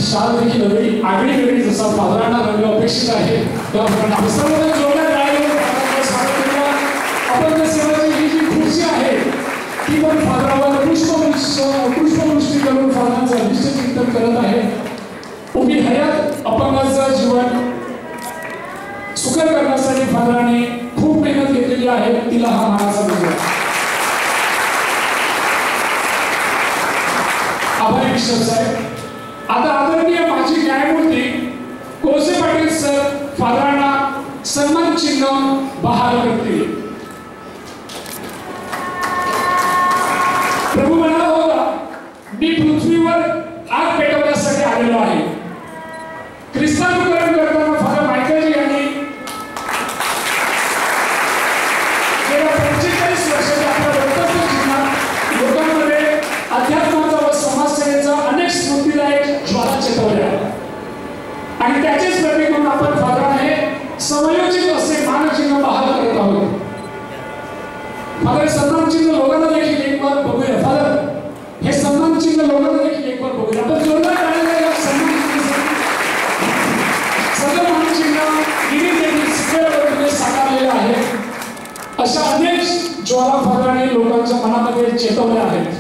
शाल देखील हवी आगळी वेगळी जसा फादरांना रंग अपेक्षित आहे त्याप्रमाणे सर्वजण जोरदार टाळ्या वाजवून स्वागत करूया. अपंग सेवाची ही जी खुर्ची आहे ती पण फादरावर पुष्पवृष्टी करून फादरांचं अभिष्ट चिंतन करत आहे. उभी हयात अपंगाचं जीवन सुकर करण्यासाठी फादरांनी खूप मेहनत घेतलेली आहे. तिला हा मानाचा मुलगा आभारी बिशप साहेब. आता आदरणीय माजी न्यायमूर्ती कोळसे पाटील सर फादरांना सन्मान चिन्ह बहाल करतील. प्रभू म्हणाला होता मी पृथ्वीवर आग पेटवण्यासाठी आलेलो आहे. ख्रिस्तानुकरण करताना फादर मायकल यांनी गेल्या 45 वर्षाच्या आपल्या वक्तव्य जीवनात लोकांमध्ये अध्यात्माचा व समाजसेवेचा अनेक स्फूर्तीदायक ज्वाला चेतवल्या आणि त्याचेच प्रतीक म्हणून आपण फादरांना हे समयोचित असे मानचिन्ह बहाल करत आहोत. फादर सन्मान चिन्ह लोकांना देखील एक बार बघूया. फादर हे सन्मान चिन्ह लोकांना देखील एक बार बघूया. आपण जोरदार टाळ्या वाजवूया सन्मान सगळं मानचिन्ह देखील सगळ्या साकारलेलं आहे. अशा अनेक ज्वाला फादरांनी लोकांच्या मनामध्ये चेतवल्या आहेत.